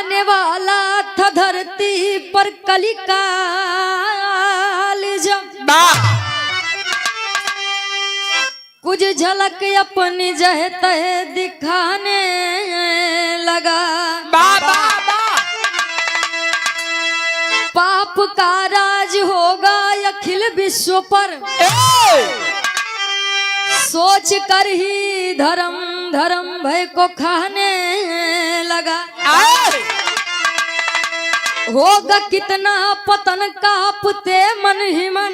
आने वाला था धरती पर कलिकाल जब कुछ झलक अपनी जह तह दिखाने लगा। पाप का राज होगा अखिल विश्व पर सोच कर ही धर्म धर्म भय को खाने लगा। होगा कितना पतन कांपते मन ही मन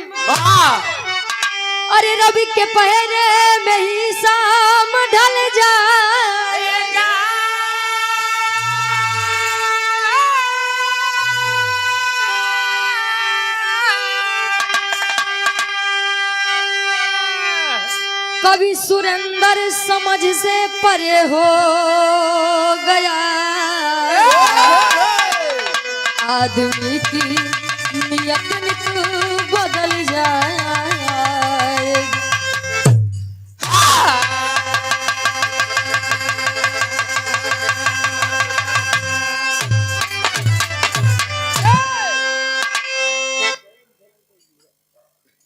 अरे रवि के पहरे में ही शाम ढल जाएगा। कभी सुरेंद्र समझ से परे हो गया। आदमी की नियत नित बदल जाएगी।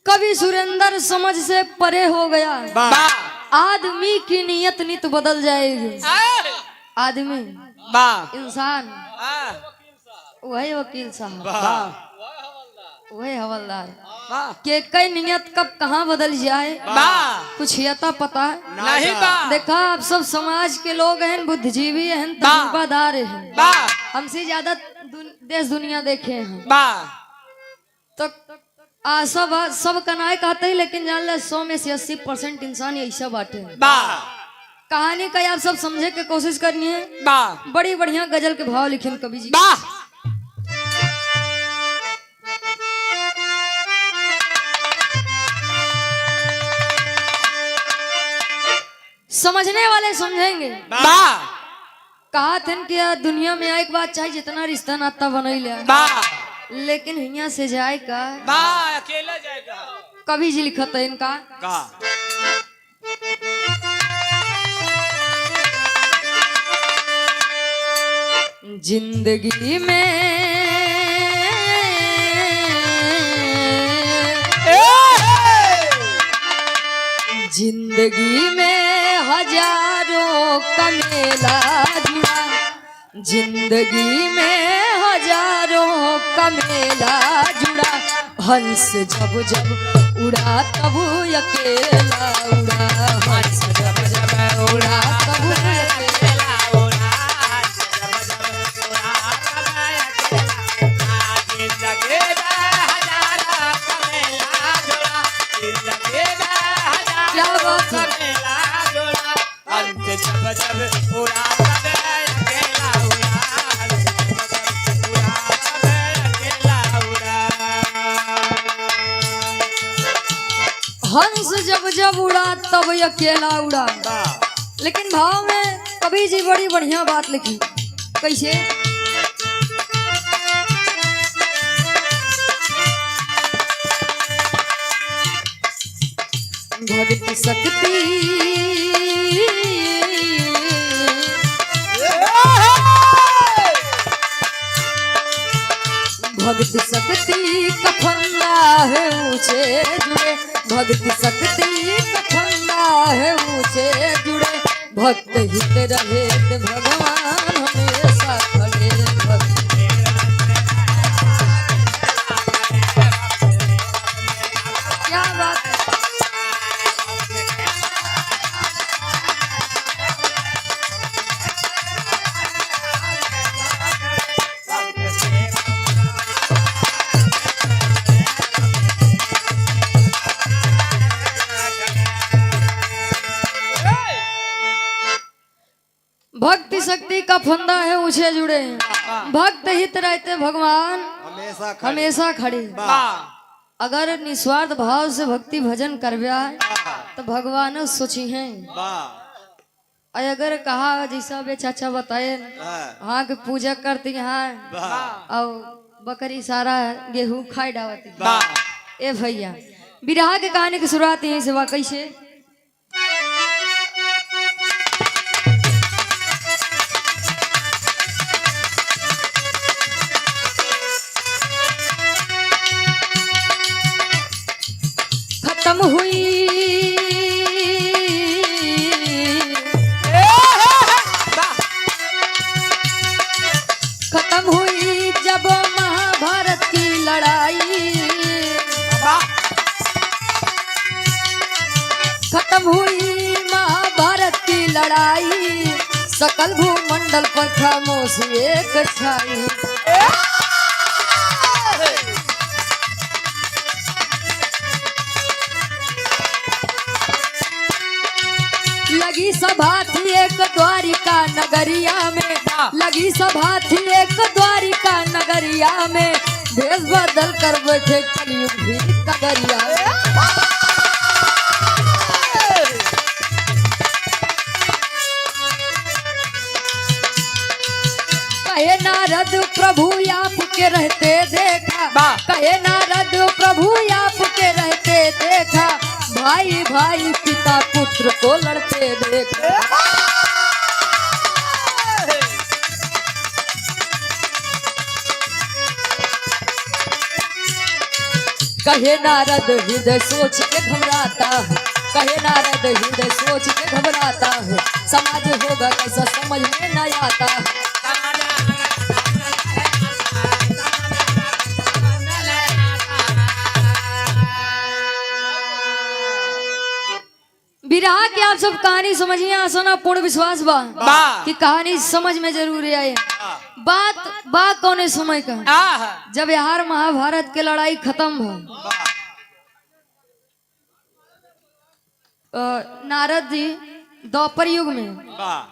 कभी सुरेंद्र समझ से परे हो गया। आदमी की नियत नित बदल जाएगी। आदमी इंसान वही वकील साहब वही हवलदार के कई नियत कब कहाँ बदल जाए कुछ यता पता नहीं। देखा आप सब समाज के लोग हैं, बुद्धिजीवी हैं, तजुर्बादार हैं, हमसे ज्यादा देश दुनिया देखे हैं। तो सब कनाए कहते हैं, लेकिन जान ले 100 में से 80% इंसान ऐसा बाटे हैं। कहानी का आप सब समझे के कोशिश करनी है। बड़ी बढ़िया गजल के भाव लिखे कवि जी। समझने वाले समझेंगे। कहा थे कि दुनिया में एक बात चाहिए जितना रिश्ता नाता बनैले, लेकिन हिया से जाएगा अकेला जाएगा। कवि जी लिखत है इनका जिंदगी में हजारों का मेला जुड़ा। जिंदगी में हजारों का मेला जुड़ा। हंस जब जब उड़ा तब अकेला उड़ा। हंस जब जब उड़ा तब अकेला उड़ा। क्या बात है। हंस जब जब उड़ा तब अकेला उड़ा। लेकिन भाव में कवि जी बड़ी बढ़िया बात लिखी। कैसे भक्ति शक्ति भक्ति शक्ति का फंदा है ऊंचे जुड़े। भक्ति शक्ति का फंदा है ऊंचे जुड़े। भक्त हित रहे भगवान हमेशा खड़े। क्या बात है। भक्ति शक्ति का फंदा है ऊंचे जुड़े। भक्त हित रहते भगवान हमेशा खड़े। अगर निस्वार्थ भाव से भक्ति भजन करवा तो भगवान सोची हैं। अगर कहा जैसा बे चाचा बताए हाँ के पूजा करती हैं और बकरी सारा गेहूं खाई डावती। ए भैया बिरहा के कहानी की शुरुआत यहीं से। कैसे खत्म हुई जब महाभारत की लड़ाई, खत्म हुई महाभारत की लड़ाई, सकल भूमंडल पर खामोशी एक छाई। लगी सभा थी एक द्वारिका नगरिया में, लगी सभा थी एक द्वारिका नगरिया में, भेष बदल कर बैठे कलयुग भी कगरिया। कहे नारद प्रभु आपके रहते देखा, कहे नारद प्रभु आपके रहते देखा, भाई भाई पिता पुत्र को लड़ते देखा। कहे नारद हृदय सोच के घबराता है, कहे नारद हृदय सोच के घबराता है, समाज होगा कैसा समझ में न आता है। विरहा की आप सब कहानी समझिए, आसना पूर्ण विश्वास बा कि कहानी समझ में जरूर आए। बात कौने समय का, जब यार महाभारत के लड़ाई खत्म हो, नारद जी द्वापर युग में,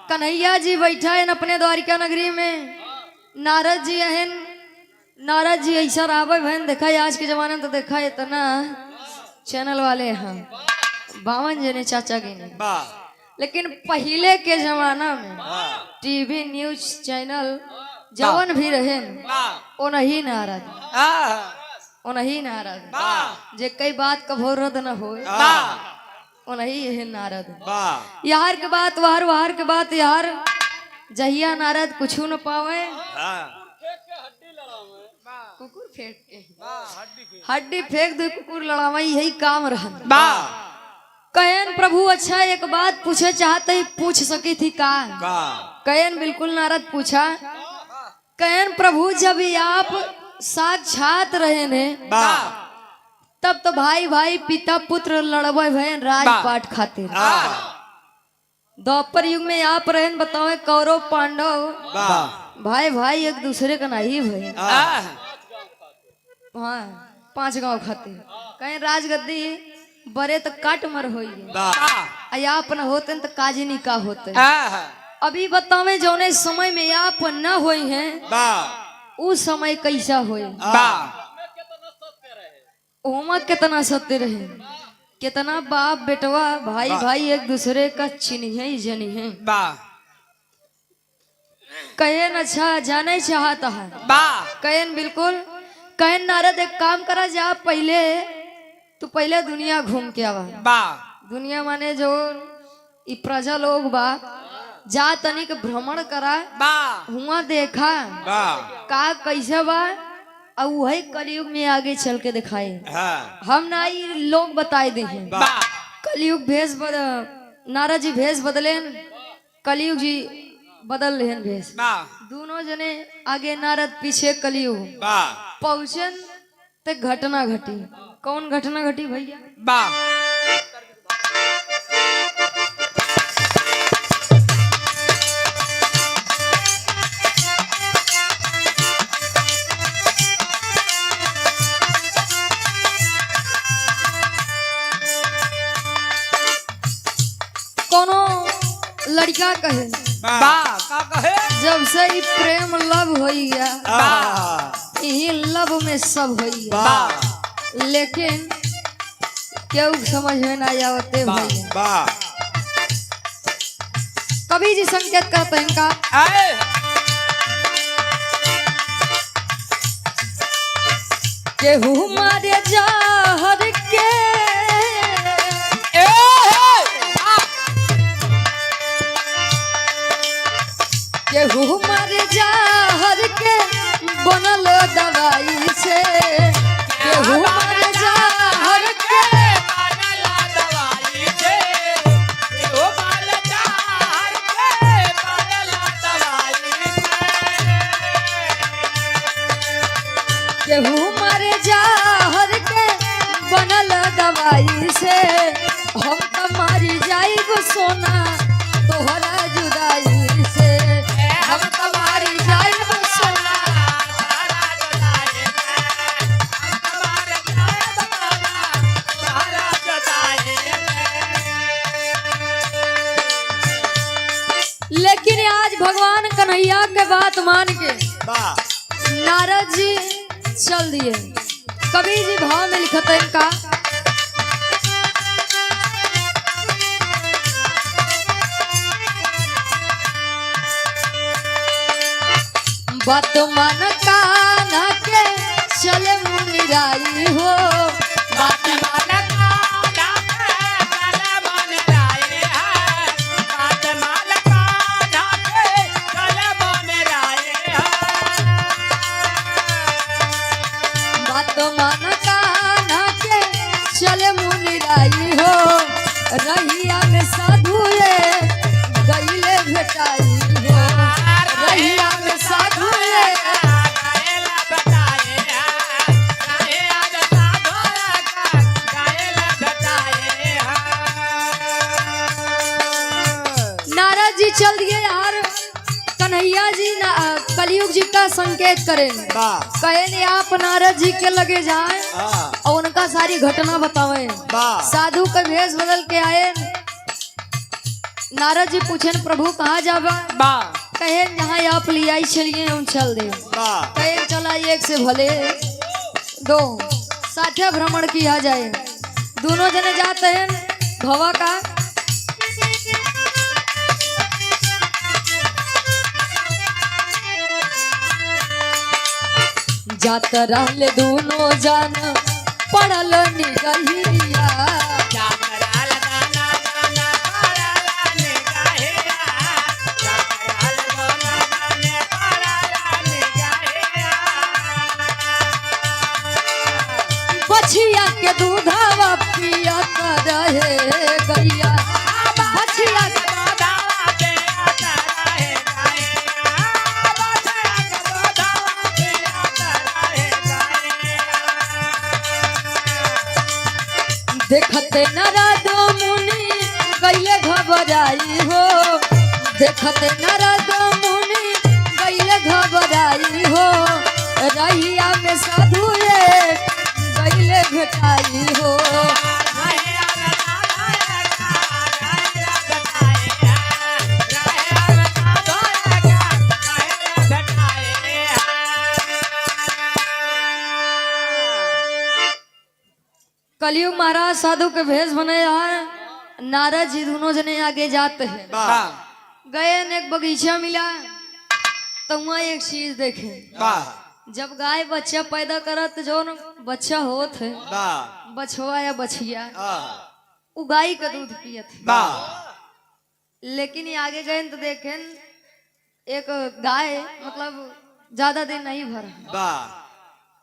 कन्हैया जी बैठा है अपने द्वारिका नगरी में। नारद जी ऐसा रावण बहन देखा है आज के जमाने में, तो देखा है इतना चैनल वाले हैं 52 जने चाचा के नहीं, लेकिन पहले के जमाना में टीवी न्यूज चैनल जवन भी रहे ओ नहीं नारद, ओ नहीं नारद, जे कई बात कभो रद न हो ओ नहीं है नारद। यार के बात वार, वार के बात यार, जहिया नारद कुछ न पावे, कुकुर फेंक के हड्डी फेंक दे, कुकुर लड़ावा, यही काम रहा। कहन प्रभु अच्छा एक बात पूछे चाहते ही पूछ सकी थी का? कहन बिल्कुल नारद पूछा। कहन प्रभु जब आप साक्षात रहे ने तब तो भाई भाई पिता पुत्र लड़बे भयन राजपाट खातिर। द्वापर युग में आप रहन बताओ कौरव पांडव भाई भाई एक दूसरे का नहीं भय, हाँ 5 गांव खातिर। कहीं राजगद्दी बरे तो काट मर होई, आप न होते तो काजी नहीं का होते। अभी बतावे जौने समय में आप न होई हैं उस समय कैसा होई, ओमा कितना सत्य रहे, कितना बाप बेटवा भाई भाई एक दूसरे का चिन्ह जनी है। कहन अच्छा जाने चाहता है, कहन बिल्कुल। कहन नारद एक काम करा जा, पहले दुनिया घूम के आवा। दुनिया माने जो इ प्रजा लोग बा, जा तनिक भ्रमण करा, हुआ देखा का कैसे बा, और वही कलयुग में आगे चल के दिखाए। हम ना लोग बताए दे हैं कलयुग भेष नारद जी भेष बदले, कलयुग जी बदल रहे भेष, दोनों जने आगे नारद पीछे कलयुग पहुंचन ते घटना घटी। कौन घटना घटी भैया? कोनो लड़का कहे जब से ही प्रेम लव होई गया, यही लव में सब होई गया, लेकिन क्यों समझ में ना आवते भैया। कभी जी संकेत करते हैं इनका, केहू मारे जहर के, केहू मारे जहर के बनल दवाई से, केहू मारे जहर के बनल दवाई से, केहू मारे जहर के बनल दवाई से। केहू मारे जहर के बनल दवाई से हम तो मारी जाइब सोना तोहरा जुदाई से हम तो मारी जाइब सोना। लेकिन आज भगवान कन्हैया के बात मान के नारद जी चल दिए। कबीर जी भाव में लिखते इनका बात मन कान्हा के चले मुनिराई हो बात मन मन कान्हा के चले मुनिराई हो रहिया में साधु गईले भेटाई हो रहिया में साधु नारद जी चल दिए यार। कन्हैया जी कलयुग जी का संकेत करें कहे आप नारद जी के लगे जाए और उनका सारी घटना बतावे। साधु का भेष बदल के आए। नारद जी पूछे प्रभु कहाँ जावा कहे यहाँ आप लिया चलिए हम चल दे कहे चला एक से भले दो साथे भ्रमण किया जाए। दोनों जने जाते हैं भवा का जात रहले दोनों जान पड़ल निगहिया बछिया के दूधवा पियत रहे गैया बछिया देखते नारद मुनि गईले घबराई हो देखते नारद मुनि गईले घबराई हो रहिया में साधु गईले भेटाई हो कलयुग महाराज साधु के भेष बने है। नारद जी दोनों जने आगे जाते हैं गए एक बगीचा मिला तो वहाँ एक चीज देखे जब गाय बच्चा पैदा करत जो बच्चा होत है बछवा या बछिया वो गाय का दूध पियत लेकिन ये आगे गए तो देखें एक गाय मतलब ज्यादा दिन नहीं भरा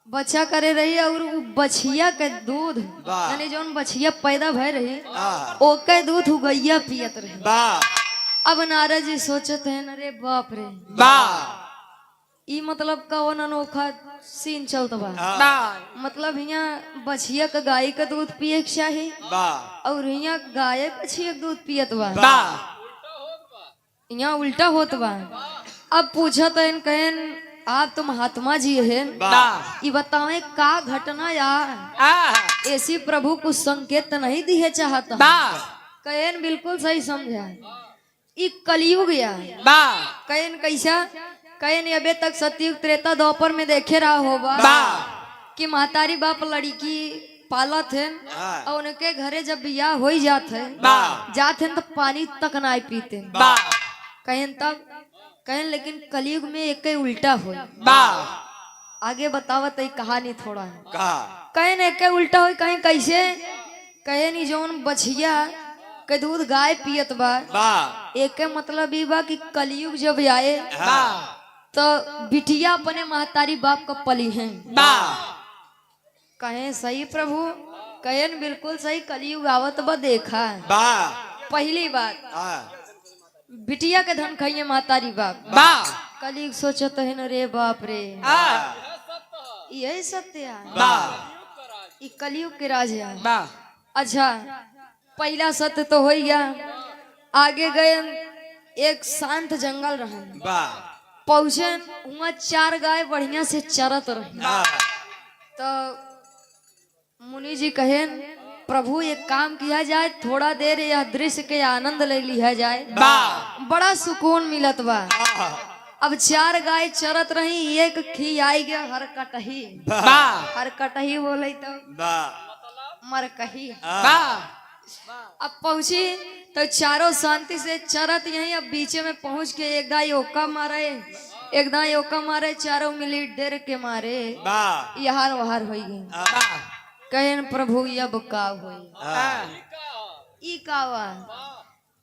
बच्चा करे रही और वो बछिया के दूध यानी जो बछिया पैदा भय रही ओके दूध गैया पियत रही। अब नारद जी सोचते हैं अरे बाप रे ई मतलब कौन अनोखा सीन चलत बा मतलब यहाँ बछिया का गाय का दूध पिए के चाहिए और यहाँ गाय बछिया का दूध पियत बा यहाँ उल्टा होत बा। अब पूछत है कहन आप तो महात्मा जी है ये बतावे का घटना यार ऐसी प्रभु कुछ संकेत नहीं दिए चाहता कहन बिल्कुल सही समझा ये कलयुग यार कहन कैसा कहन अबे तक सतयुग त्रेता द्वापर में देखे रहा होगा कि महतारी बाप लड़की पालत है और उनके घरे जब बियाह हो जाते तो पानी तक ना पीते कहन तब कहन लेकिन कलयुग में एक उल्टा हो आगे बतावत कहानी थोड़ा है कहन एक उल्टा हो कहीं कैसे कहन जौन बछिया के दूध गाय पियत बा एक मतलब ई बा कि कलयुग जब आए तो बिटिया अपने महतारी बाप का पली है कहे सही प्रभु कहन बिल्कुल सही कलयुग आवत बा देखा पहली बात बिटिया के धन खाइए महतारी बाप कलयुग सोचत है न रे बाप रे यही सत्य है, वाह ये कलयुग के राज है। वाह अच्छा, पहला सत्य तो हो गया। आगे गए, एक शांत जंगल रहे, वाह पहुंचे वहाँ 4 गाय बढ़िया से चरत रही। तो मुनि जी कहे, प्रभु एक काम किया जाए, थोड़ा देर यह दृश्य के आनंद ले लिया जाए, बड़ा सुकून मिलत बा। अब 4 गाय चरत रही, एक खी आई गया हर कटही। हर कटही बोले तो मरकही। अब पहुंची तो चारों शांति से चरत यही। अब बीचे में पहुंच के एक दाई ओका मारे, एक दाई ओका मारे, चारों मिली डेर के मारे यहार वहार हो गई। कहन प्रभु अब का होई, ई कावा।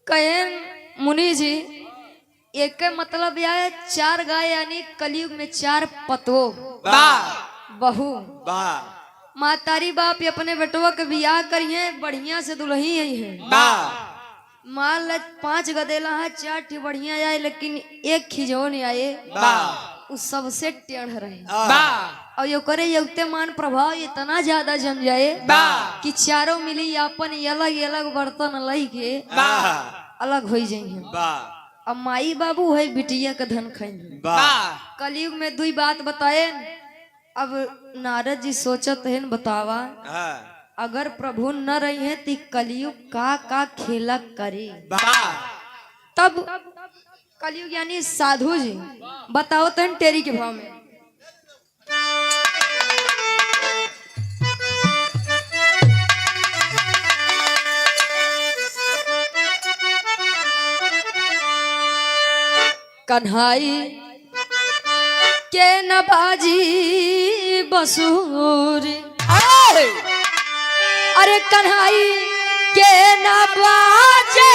कहन मुनि जी, एक मतलब यह है 4 गाय यानी कलयुग में 4 पतो बहू। मातारी बाप अपने बेटवा के बियाह करिए, बढ़िया से दुल्ही आई है। मान ल 5 गदेला है, 4 ठी बढ़िया आए, लेकिन एक खिजौन आए उस सबसे टेढ़ रहे। और यो करे युक्ते मान प्रभाव इतना ज्यादा जम जाए कि चारों मिली अपन अलग अलग बर्तन लई के अलग हो जाइए। अब माई बाबू है बिटिया का धन खाई। कलयुग में 2 बात बताए। अब नारद जी सोचत है, बतावा अगर प्रभु न रही है तो कलयुग का खेला करे। तब कलयुग यानी साधु जी बताओ तो टेरी के भाव में। कन्हाई के न बाजी बसूरी, अरे कन्हाई के न बाजे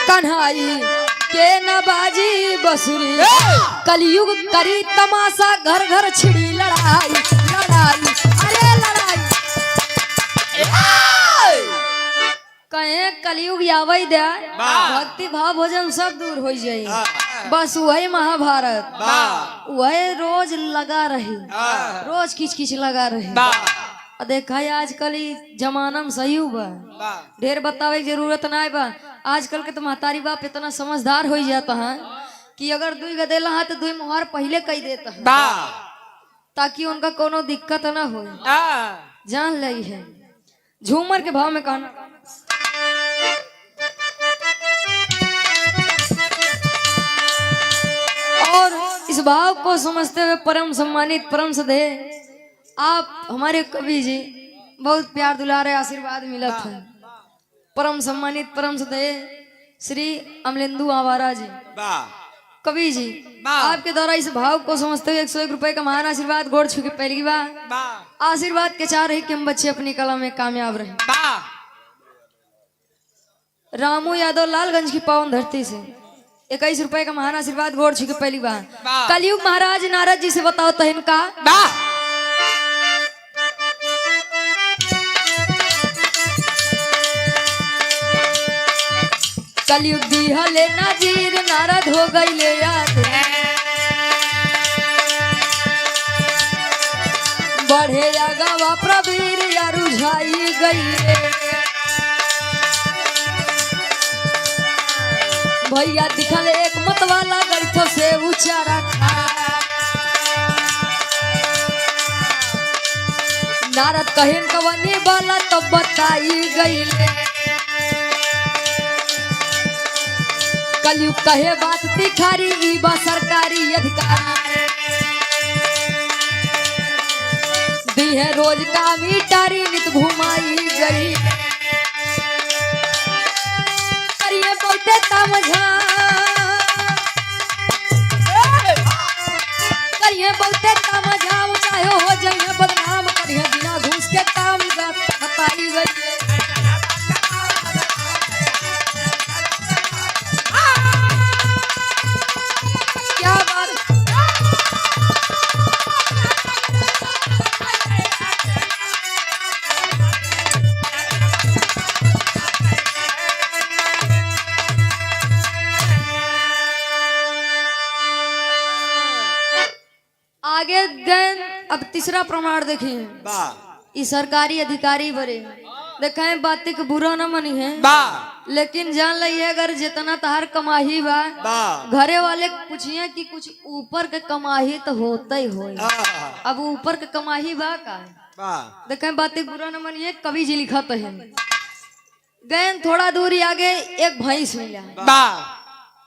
कन्हाई के न बाजी बसूरी। कलयुग करी तमाशा, घर घर छिड़ी लड़ाई लड़ाई, अरे लड़ाई। कहे कलयुग आवे दे, भक्ति भाव भोजन सब दूर हो जाए। बस वही महाभारत वही रोज लगा रही, रोज किच किच लगा रही। देखा है आजकल जमाना में सही हुआ, ढेर बतावे की जरूरत ना बा। आजकल के तो महतारी बाप इतना समझदार हो जाता है कि अगर 2 गदेला है तो 2 मुहार पहले कह देता है, ताकि उनका कोनो दिक्कत ना हो। जान ली है झूमर के भाव में कहना। और इस भाव को समझते हुए परम सम्मानित परम सदे आप हमारे कवि जी, बहुत प्यार दुलारे आशीर्वाद मिला था। परम सम्मानित परम सदे श्री अमलेंदु आवारा जी कवि जी, आपके द्वारा इस भाव को समझते हुए 101 रुपए का महान आशीर्वाद गोड़ छू के पहली बार आशीर्वाद के चाह रहे कि हम बच्चे अपनी कला में कामयाब रहे। रामू यादव लालगंज की पावन धरती से 21 रुपए का महान आशीर्वाद गोड़ छू के पहली बार। कलयुग महाराज नारद जी से बताओ तो इनका कलयुग दिहले नाजीर, नारद हो गई ले याद। बढ़े गवा प्रवीर या रुझाई गई भैया दिखल एक मतवाला गलथों से ऊंचा रखा। नारद कहिन कवनी वाला तो बताई गई। कलयुग कहे बात तिखारी, ई बा सरकारी अधिकारी। दी है रोज का मीटारी, नित घुमाई गई। करिए बहुते तामझाम, करिए बहुते तामझाम, चाहे हो जाइए बदनाम। करिए बिना घूस के काम बताई गई। आगे गए। अब तीसरा प्रमाण देखिए, इस सरकारी अधिकारी बरे देखें बात के बुरा न मनी है, लेकिन जान लिये अगर जितना तहार कमाही बा घरे वाले पूछिए कि कुछ ऊपर के कमाही तो होता ही हो। अब ऊपर के कमाही बा का देखें बात बुरा न मनी है, कवि जी लिखा है। गए थोड़ा दूरी आगे एक भैंस मिला।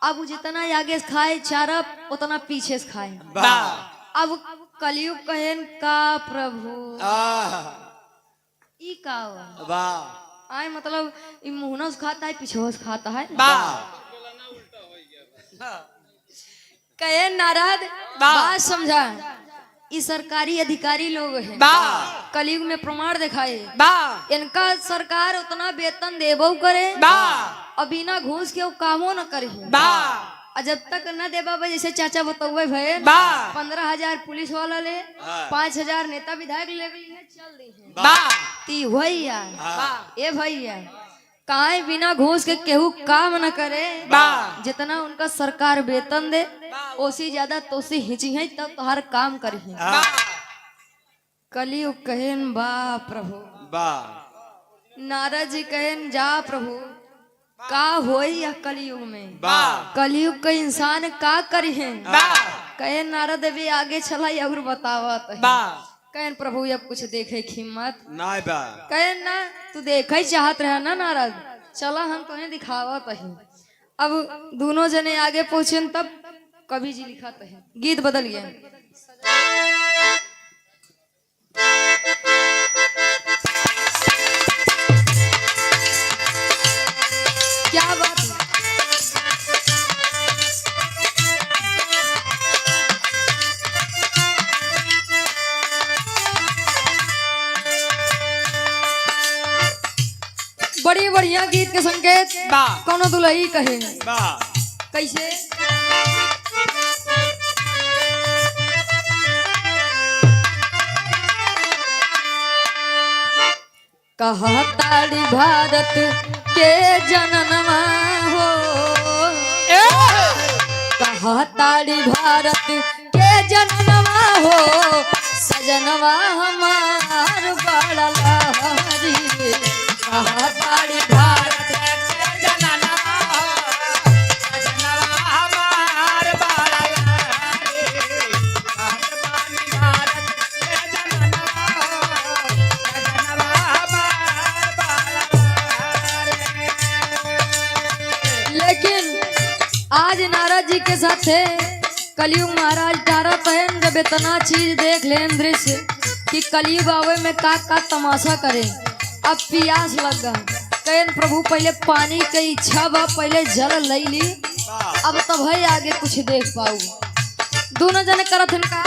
अब जितना आगे से खाए चारा उतना पीछे से खाए। अब कलयुग कहन का प्रभु ई का आए मतलब मुहना से खाता है पीछे से खाता है। कहे नारद बात समझा, ये सरकारी अधिकारी लोग हैं, कलयुग में प्रमाण दिखाए इनका सरकार उतना वेतन देबो करे और बिना घूस के वो कामो न करे। जब तक न देबा जैसे चाचा बतौवे भय 15,000 पुलिस वाला ले 5,000 नेता विधायक ले चल दी भैया ए भैया काहे बिना घूस के केहू काम न करे। जितना उनका सरकार वेतन दे उसी ज्यादा तो से हिची है तब तोहार काम करे। कलयुग कहन बा प्रभु, नारद जी कहन जा प्रभु का होई या कलयुग में, कलयुग का इंसान का करी है। कहे नारद भी आगे चला और बतावत कहन प्रभु अब कुछ देखे हिम्मत कहे ना तू देखे चाहत रहे ना नारद, चला हम तुम्हें दिखावत है। अब दोनों जने आगे पहुंचे तब कवि जी लिखत है, गीत बदल गया। क्या बात है? बड़ी बढ़िया गीत के संकेत कौनो दुलही कहे कैसे कहा ताड़ी भारत के जननवा हो, कहा ताड़ी भारत के जननवा हो, सजनवा हमार बड़ा लहरी। कहा ताड़ी भारत के जननवा हो, सजनवा हमार बड़ा लहरी। भारत के जननवा हो, सजनवा आज नारद जी के साथ कलयुग महाराज तारा पहन जब इतना चीज देख ले दृश्य कि कलयुग आवे में का तमाशा करे। अब प्यास लग गया, कहन प्रभु पहले पानी की इच्छा बा, पहले जल ले ली, अब तब है आगे कुछ देख पाऊ। दोनों जने करत हैं का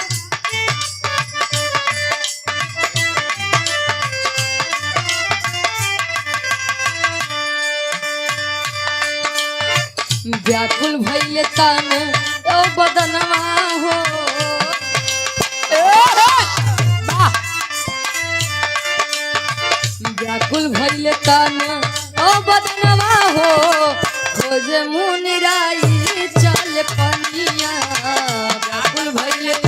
व्याकुल भइले तन ओ बदनवा हो, व्याकुल भइले तन ओ बदनवा हो, खोजे मुनिराई चल पनिया। व्याकुल भइले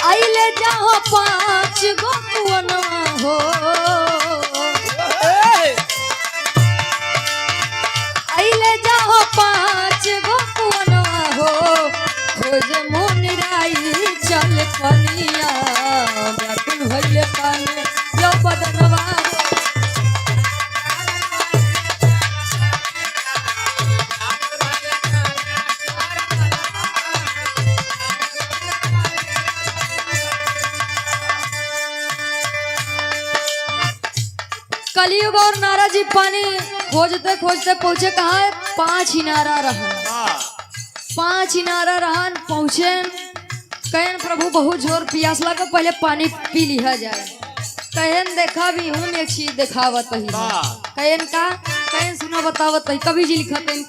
आइले जहाँ 5 गो कुवनवा हो, आइले जहाँ 5 गो कुवनवा हो, खोज मुनिराई चल पनिया। व्याकुल भइले तन यो बदनवा हो, कलयुग और नारद जी पानी खोजते खोजते पहुंचे कहा 5 इनारा रहन। 5 इनारा रहन पहुंचे, कहन प्रभु बहुत जोर प्यास लगा, पहले पानी पी लिया जाए। कहन देखा भी हूँ एक चीज दिखावत ही, कहन का कहन सुना बतावत ही, कवि जी लिखते हैं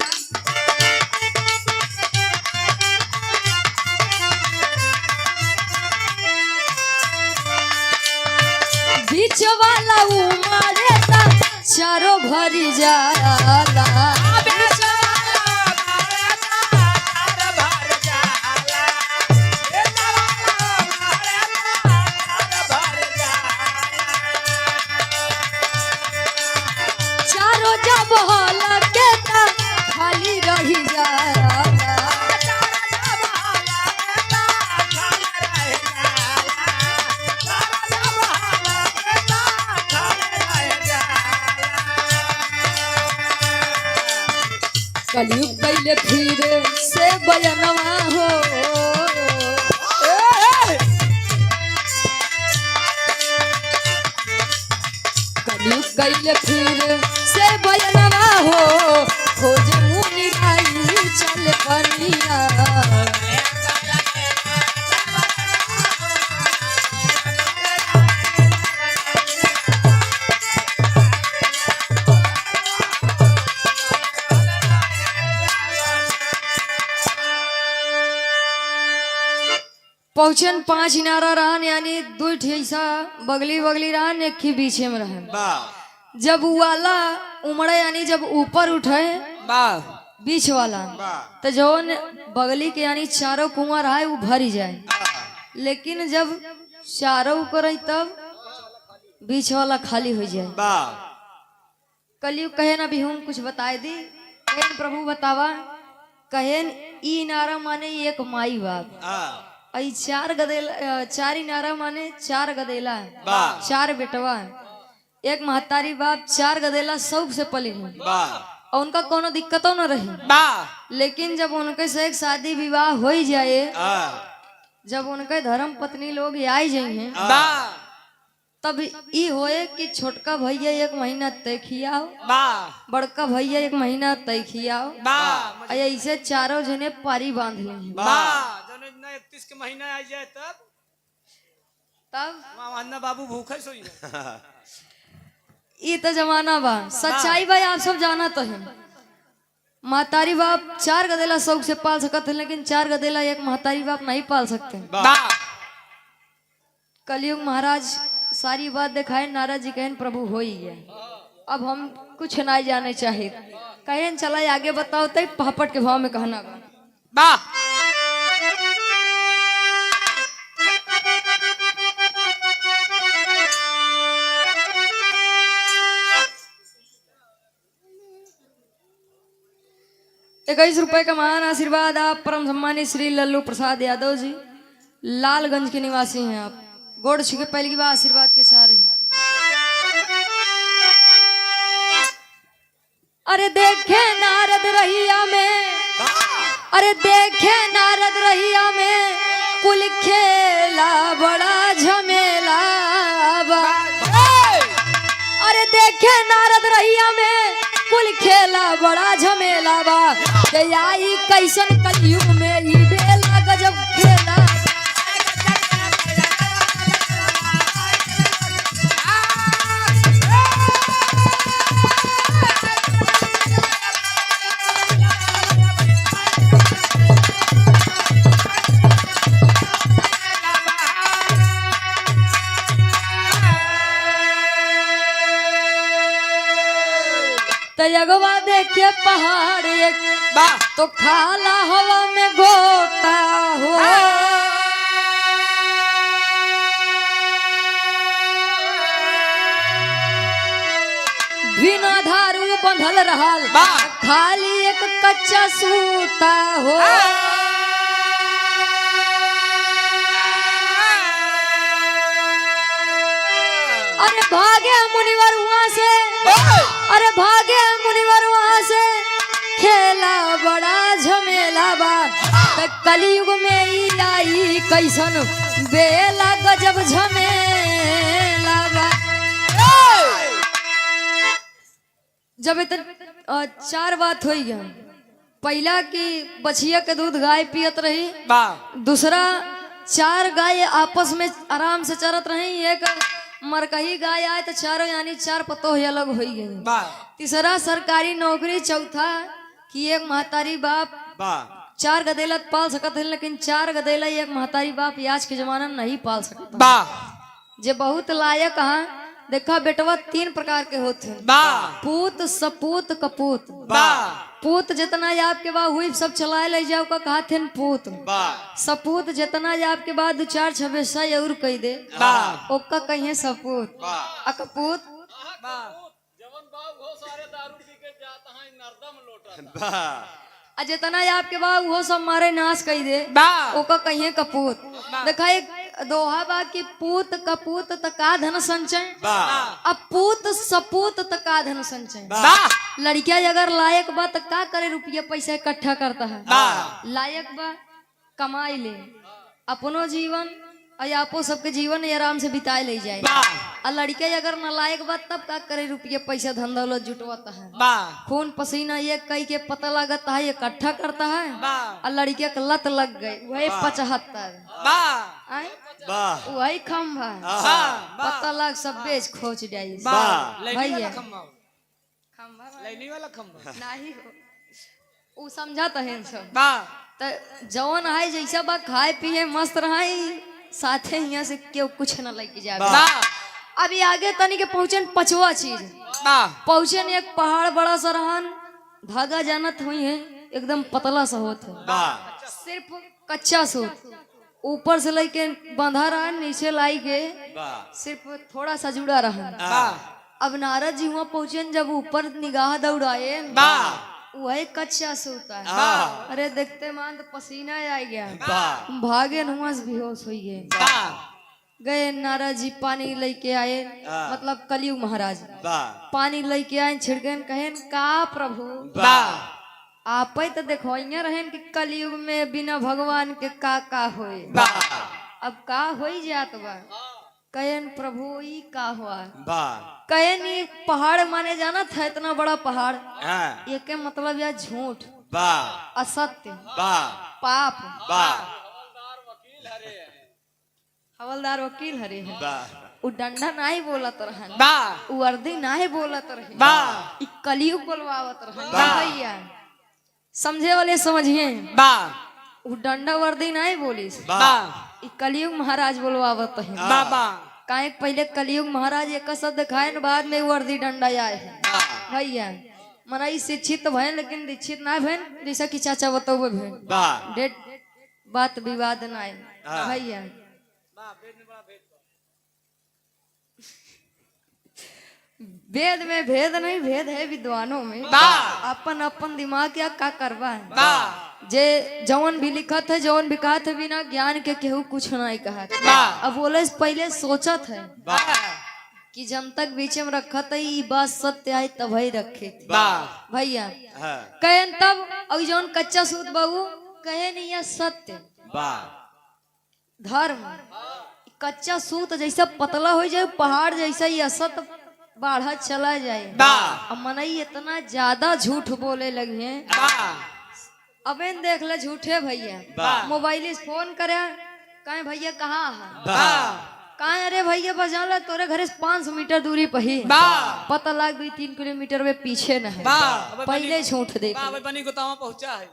बीच वाला उमड़े ता चारों भरी जाला चारों जब हलके ता खाली रही जाला कलयुग कैले फिर से बयनवा हो कलयुग कैले फिर से बयनवा हो खोज मुनि आई चल कनिया पहुंचन 5 इनारा रहन यानी 2 ठेसा बगली बगली रहन एक ही बीचे में रहन जब वाला उमड़े यानी जब ऊपर उठे बीच वाला तो जौन बगली के यानी चारों कुआं रहा वो भरी जाए लेकिन जब चारों करे तब बीच वाला खाली हो जाए कलयुग कहे ना भी हम कुछ बताए दी कहेन प्रभु बतावा कहेन ई नारा माने एक माई बाप आई 4 गदेला 4 इनारा माने 4 गदेला 4 बेटवा एक महतारी बाप 4 गदेला शौक से पली और उनका कोनो दिक्कतों न रही लेकिन जब उनके से एक शादी विवाह हो ही जाए जब उनके धर्म पत्नी लोग आई जाए तब ई होए कि छोटका भैया 1 महीना तय खियाओ बड़का भैया 1 महीना तय खियाओ ऐसे चारों जने पारी बांध ले 31 के महीना आ जाए तब अन्ना बाबू भूखे सोई ये तो जमाना बा सच्चाई भाई आप सब जाना तो है महतारी बाप 4 गदेला शौक से पाल सकते हैं लेकिन 4 गदेला एक महतारी बाप नहीं पाल सकते कलयुग महाराज सारी बात दिखाए नारद जी कहन प्रभु हो ही गया अब हम कुछ नहीं जाने चाहिए कहन चला आगे बताओ तय पापड़ के भाव में कहना बा ₹21 का महान आशीर्वाद आप परम सम्मानित श्री लल्लू प्रसाद यादव जी लालगंज के निवासी हैं आप गोड़ छिके पहली की बात आशीर्वाद के चाह रही अरे देखे नारद रहिया में अरे देखे नारद रहिया में कुल खेला बड़ा झमेला अरे देखे नारद रहिया में कुल खेला बड़ा झमेला बा आई कैसन कलयुग में ई बेला गजब खेला यगवा देखे पहाड़ एक तो खाला हवा में गोता हो बिना धारू बंधल रहल खाली एक कच्चा सूता हो अरे भागे मुनिवर वहां से अरे भागे मुनिवर वहां से खेला बड़ा झमेला बा कलयुग में ही आई कैसन बेला गजब झमेला बा जब इतने 4 बात हो गया पहला कि बछिया के दूध गाय पियत रही दूसरा 4 गाय आपस में आराम से चरत रही एक मरकही गाय आए तो चारों यानी 4 पतोह अलग हो गई तीसरा सरकारी नौकरी चौथा कि एक महतारी बाप 4 गदेला पाल सकत है लेकिन 4 गदेला एक महतारी बाप आज के जमाना में नहीं पाल सकता जे बहुत लायक हाँ देखा बेटवा 3 प्रकार के होते हैं, पूत सपूत कपूत। पूत जितना आपके बाद हुई सब चलाए ले जाओ का कहते हैं पूत। सपूत जितना आपके बाद 2-4 छबेसा और कह दे ओका कहिए सपूत। कपूत जितना आपके बाद वो सब मारे नाश कही दे ओका कहिए कपूत। देखा एक दोहा बा की पूत कपूत तका धन संचय, अब पूत सपूत तका धन संचय। लड़किया अगर लायक बा तो का करे, रुपया पैसा इकट्ठा करता है। लायक बा कमाई ले अपनो जीवन और आपो सबके जीवन आराम से बिताए ले जाए। और लड़के अगर नालायक बात तब का करे, रुपये पैसा धन दौलत जुटवाता है, खून पसीना ये कई के पता लगता है, इकट्ठा करता है। और लड़के के लत लग गई वही 75 वही खम्भा पता लग सब बेच खोच जाए भैया। नहीं वो समझाता है सब तो जवन है जैसा बा खाए पिए मस्त रहा साथे यहाँ से क्यों कुछ न लेके जाए। अभी आगे तनी के पहुंचन 5वां चीज पहुंचन एक पहाड़ बड़ा सा रहन, धागा जानत हुई है एकदम पतला सा होत है, सिर्फ कच्चा सूत ऊपर से लेके बंधा रहा, नीचे लाई के सिर्फ थोड़ा सा जुड़ा रहा। अब नारद जी वहाँ पहुंचन, जब ऊपर निगाह दौड़ाए वही कच्चा सूता है। अरे देखते मान तो पसीना आ गया, भागे नुआ से बेहोश हुई गए। नारद जी पानी लेके आए, मतलब कलयुग महाराज पानी लेके आए, छिड़के कहे का प्रभु आप तो देखो रहे कि कलयुग में बिना भगवान के का होए, अब का हो जात बा। कहन प्रभु ई का हुआ, कहन ये पहाड़ माने जाना था, इतना बड़ा पहाड़ ये के मतलब या झूठ असत्य पाप। हवलदार वकील हरे है वो डंडा नहीं बोलत रहन, वो अर्दी नहीं बोलत रहे, कलयुग बोलवावत रहन भैया। समझे वाले समझिए, वो डंडा वर्दी नहीं बोली, कलयुग महाराज बोलवावत है। काहे पहले कलयुग महाराज एक शब्द खाए बाद में वर्दी डंडा आए है भैया। मना शिक्षित भय लेकिन दीक्षित ना भय, जैसा कि चाचा बताओ डेट बात विवाद ना भैया। वेद में भेद नहीं, भेद है विद्वानों में। अपन अपन दिमाग क्या का करवा है, जे जौन भी लिखत है जौन भी कहत है, बिना ज्ञान के केहू कुछ नहीं कहत। अब बोले पहले सोचत है कि जब तक बीच में रखत है ये बात सत्य है तब ही रखे भैया। कहन तब अब जौन कच्चा सूत बाबू कहे नहीं है सत्य धर्म। कच्चा सूत जैसा पतला हो जाए, पहाड़ जैसा ही असत बाढ़ा चला जाए। अब मनई इतना ज्यादा झूठ बोले लगे हैं, अब देख ले झूठे भैया। मोबाइल से फोन करे कहे भैया कहाँ है, कहे अरे भैया बजा ला तोरे घर से 500 मीटर दूरी पर ही, पता लग 2-3 किलोमीटर में पीछे न है। पहले झूठ देख पहुंचा है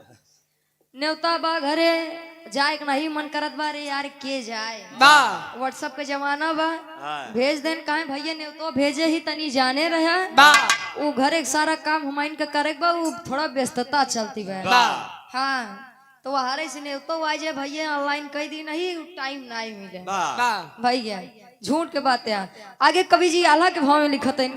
न्योता बा घरे जाए नहीं मन करत बा, रे यार के जाए, व्हाट्सएप के जमाना बा भेज देन। कहे भैया न्योतो भेजे ही तनी जाने रहे वो घर एक सारा काम हमाइन का करे बा, वो थोड़ा व्यस्तता चलती बा। हाँ तो वहां से न्योतो आ जाए भैया ऑनलाइन कह दी नहीं, टाइम नहीं मिले भैया। झूठ के बातें आगे कवि जी आल्हा के भाव में लिखते हैं।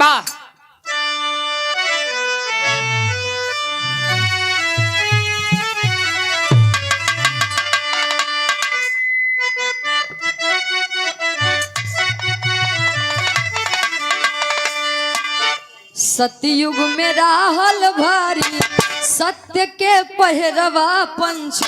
सतयुग में राहल भारी सत्य के पहरवा पंच,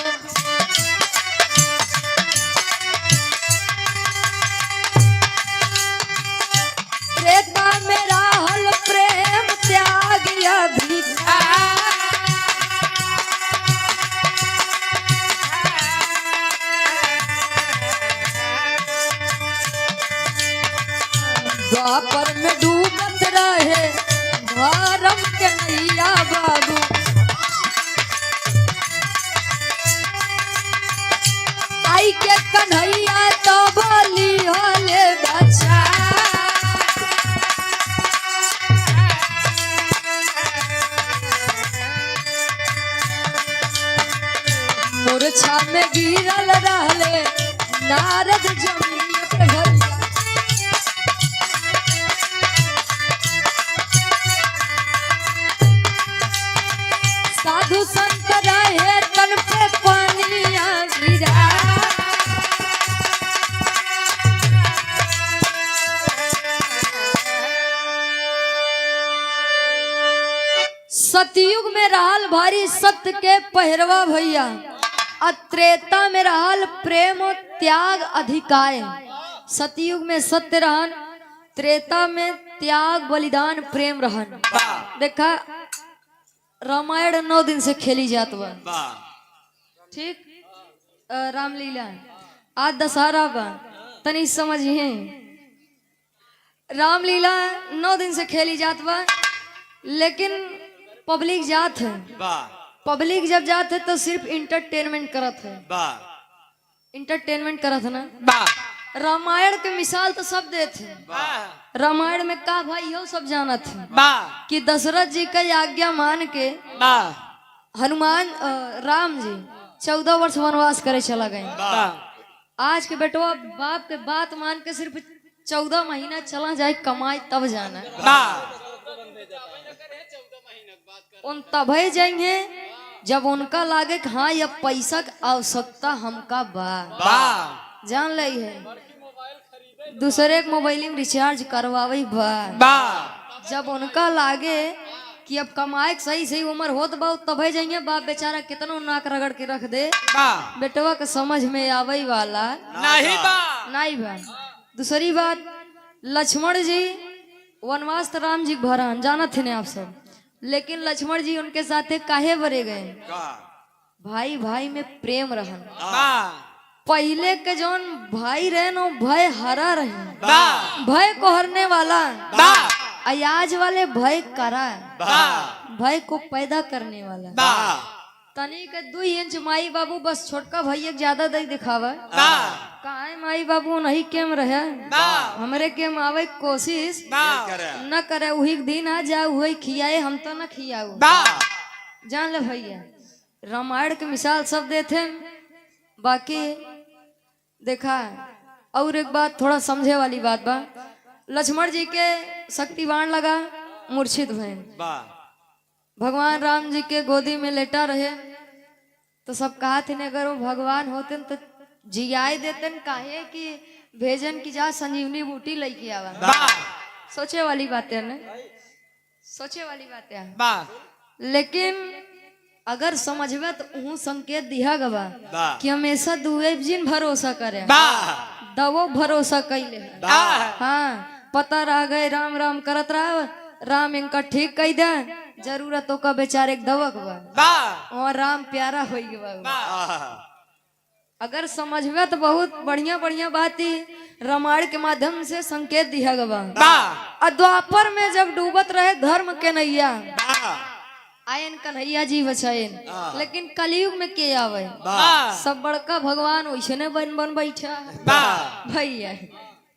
त्रेता में राहल प्रेम त्याग अभिमान, द्वापर में डूबत रहे धर्म के नैया बाबू, आई के कन्हैया तो बोली होले बच्चा। में गिरल रहले नारद जमीन पे भैया। साधु संत रहे तन पे पानिया गिरा। सतयुग में रहल भारी सत्य के पहरवा भैया, और त्रेता में रहल प्रेम और त्याग अधिकाय। सतयुग में सत्य रहन, त्रेता में त्याग बलिदान प्रेम रहन। देखा रामायण 9 दिन से खेली जात बा, ठीक। रामलीला आज दशहरा बा, तनी समझिए। रामलीला 9 दिन से खेली जात बा, लेकिन पब्लिक जात है। पब्लिक जब जात है तो सिर्फ इंटरटेनमेंट करत है, इंटरटेनमेंट करत है ना। रामायण के मिसाल तो सब देते हैं। रामायण में का भाई हो सब जानत है कि दशरथ जी का आज्ञा मान के हनुमान राम जी 14 वर्ष वनवास करे चला गए। आज के बेटवा बाप के बात मान के सिर्फ 14 महीना चला जाए कमाई तब जाना उन तभी जाएंगे जब उनका लागे कि हाँ ये पैसा की आवश्यकता हमका बा। जान ली है दूसरे के मोबाइल में रिचार्ज करवावे बा। जब उनका लागे कि अब कमाए सही सही उम्र होत बा तभी जाएंगे। बाप बेचारा कितना नाक रगड़ के रख दे, बेटवा के समझ में आवे वाला नहीं बा। दूसरी बात, लक्ष्मण जी वनवास तो राम जी भरन जानत थे आप सब, लेकिन लक्ष्मण जी उनके साथे काहे बरे गए? भाई भाई में प्रेम रहन। पहले के जौन भाई रहे नो भय हरा रहे, भय को हरने वाला। आज वाले भय करा, भय को पैदा करने वाला। तनी के 2 इंच माई बाबू बस छोटका भैया ज्यादा दई दिखावा। काहे माई बाबू नहीं केम रहे, हमरे केम आवे कोशिश न करे। वही दिन आ जाए वही खियाए, हम तो न खियाऊ। जान ले भैया, रामायण के मिसाल सब देते। बाकी देखा और एक बात थोड़ा समझे वाली बात बा। लक्ष्मण जी के शक्तिवान लगा, मूर्छित भय। भगवान राम जी के गोदी में लेटा रहे तो सब कहा थे अगर वो भगवान होते तो जियाए देते, काहे कि भेजन की जा संजीवनी बूटी लेके आवा। सोचे वाली बातें ना, सोचे वाली बातें। लेकिन अगर समझबे तो ऊ संकेत दिया गवा कि हमेशा दुए जिन भरोसा करे, दवो भरोसा कैले। हाँ, पता रह गए राम राम करत रहा, राम इनका ठीक कही दे, जरूरतों का बेचारे दवक बा और राम प्यारा हो गया। अगर समझबे तो बहुत बढ़िया बढ़िया बात ही रामायण के माध्यम से संकेत दिया गवा। द्वापर में जब डूबत रहे धर्म के नैया, आयन कन्हैया जी बचाएन, लेकिन कलयुग में के आवे? सब बड़का भगवान वैसे बन बन बैठा भैया।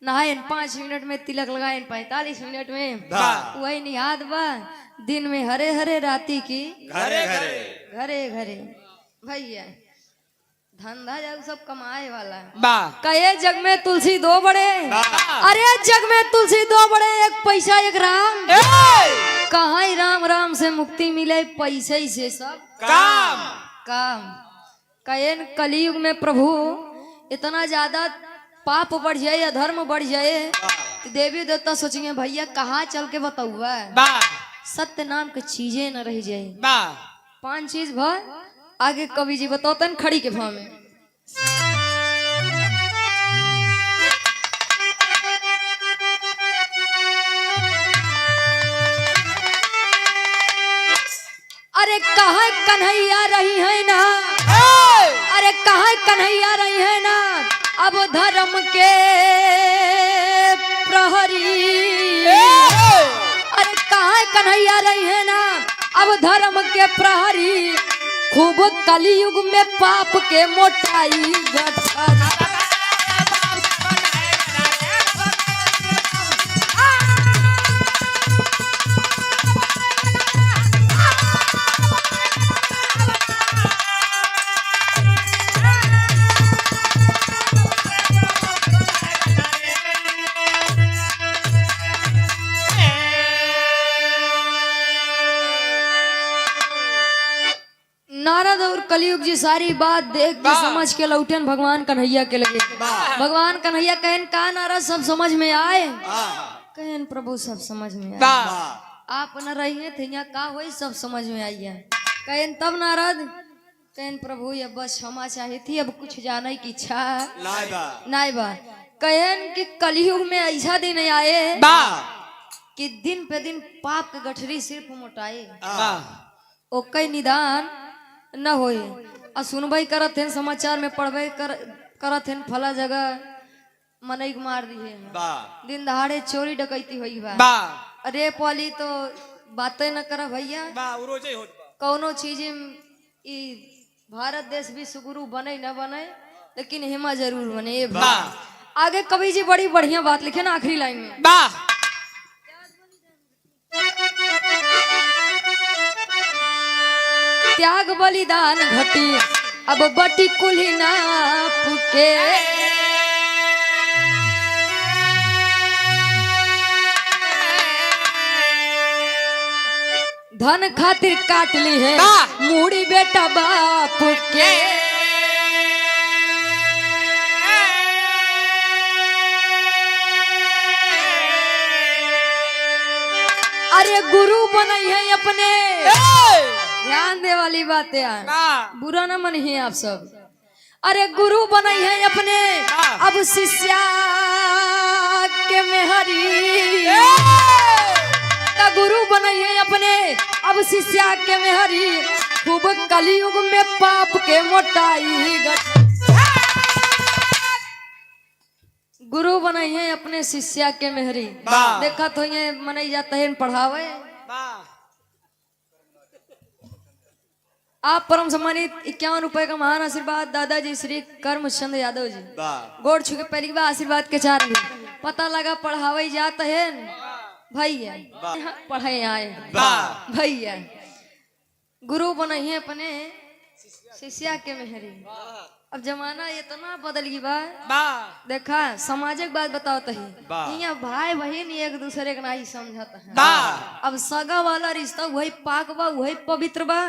नहायन 5 मिनट में, तिलक लगायन 45 मिनट में, वही निहाद बा। दिन में हरे हरे, राती की घरे घरे भैया। धंधा जब सब कमाए वाला कहे जग में तुलसी 2 बड़े। अरे जग में तुलसी 2 बड़े, एक पैसा एक राम। कहाँ राम राम से मुक्ति मिले, पैसे से सब काम। कहे कलयुग में प्रभु इतना ज्यादा पाप बढ़ जाए, अधर्म बढ़ जाए, देवी देवता सोचेंगे भैया कहाँ चल के बताऊआ। सत्य नाम के चीजें न रह जाए। 5 चीज भ आगे कवि जी बताओ खड़ी के भाव में। अरे कहाँ कन्हैया रही है ना, अरे कहाँ कन्हैया रही है ना, अब धर्म के प्रहरी। अरे कहाँ कन्हैया रही है ना, अब धर्म के प्रहरी। खूब कलयुग में पाप के मोटाई गठरी। और कलयुग जी सारी बात देख के समझ के लौटन भगवान कन्हैया के लगे। भगवान कन्हैया कहन का नारा सब समझ में आए, कहन प्रभु सब समझ में आए। आप न रहिए थे यहाँ का होई सब समझ में आइए। कहन तब नारद कहन प्रभु ये बस क्षमा चाही थी, अब कुछ जाने की इच्छा नहीं बा। कहन कि कलयुग में ऐसा दिन आए कि दिन पे दिन पाप के गठरी सिर्फ मोटाए, ओके निदान न होए। और सुनबई करत हैं समाचार में पढ़बे करत हैं फला जगह मनई मार दिए दिन दहाड़े चोरी डकैती हुई बा। अरे पॉली तो बातें न कर भैया, कौनो चीज ई भारत देश विश्व गुरु बने न बने लेकिन हिमा जरूर बने। आगे कवि जी बड़ी बढ़िया बात लिखे ना आखिरी लाइन में, त्याग बलिदान घटी अब बटी कुल्ही नाप के, धन खातिर काट ली है मूड़ी बेटा बाप के। अरे गुरु बनाई है अपने, ध्यान दे वाली बात है, बुरा ना मनिए आप सब। अरे गुरु बनाई है अपने अब शिष्या के मेहरी, गुरु बनाई है अपने अब शिष्या के मेहरी, खूब कलयुग में पाप के मोटाई। गुरु बनाई है अपने शिष्या के मेहरी, देखा तो ये मनाई जाता है पढ़ावे। आप परम सम्मानित 51 रुपए का महान आशीर्वाद दादाजी श्री कर्मचंद यादव जी, गोड़ छू के पहली बार आशीर्वाद के चार पता लगा पढ़ावे जाता है भैया, पढ़े आए भैया। गुरु बने हैं अपने शिष्या के मेहरी। अब जमाना इतना बदल गई बा, देखा सामाजिक बात बताओ तो यहाँ भाई बहन एक दूसरे के नहीं समझता है। अब सगा वाला रिश्ता वही पाक बा, वही पवित्र बा,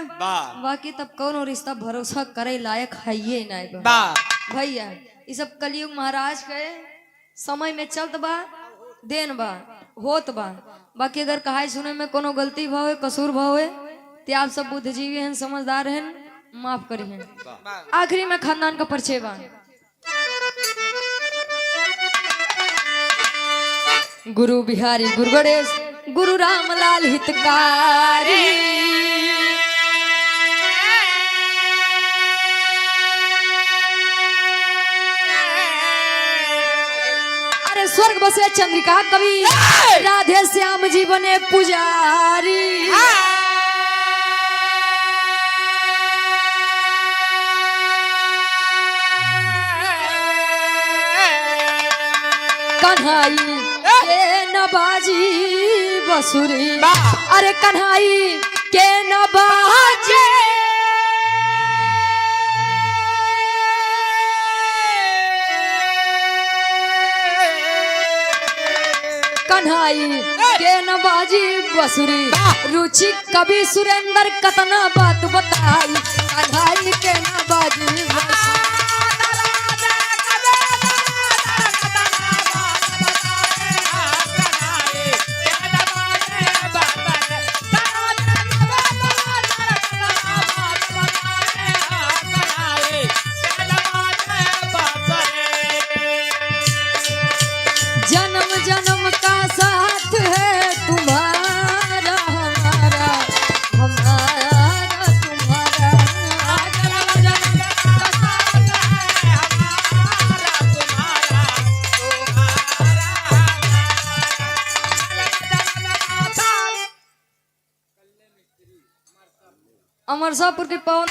बाकी तब कौन रिश्ता भरोसा करे लायक है ये नहीं बा भैया। ये सब कलयुग महाराज के समय में चलत बा, देन बा होत बा। बाकी अगर कहा सुने में कोनो गलती भाव है कसूर भाव है तो आप सब बुद्धिजीवी हैं समझदार हैं माफ करिए। आखिरी में खानदान का परिचय बा। गुरु बिहारी गुरु गणेश गुरु रामलाल हितकारी, अरे स्वर्ग बसे चंद्रिका कवि राधे श्याम जी बने पुजारी। कन्हाई के नबाजी बसुरी, अरे कन्हाई के नबाजे कन्हाई के नबाजी बसुरी, रुचि कवि सुरेंद्र कतना बात बताई। कन्हाई के नबाजी बसुरी, जन्म जन्म का साथ है तुम्हारा हमारा, हमारा तुम्हारा, जन्म जन्म का साथ है हमारा तुम्हारा, तुम्हारा। अमरसापुर के पवन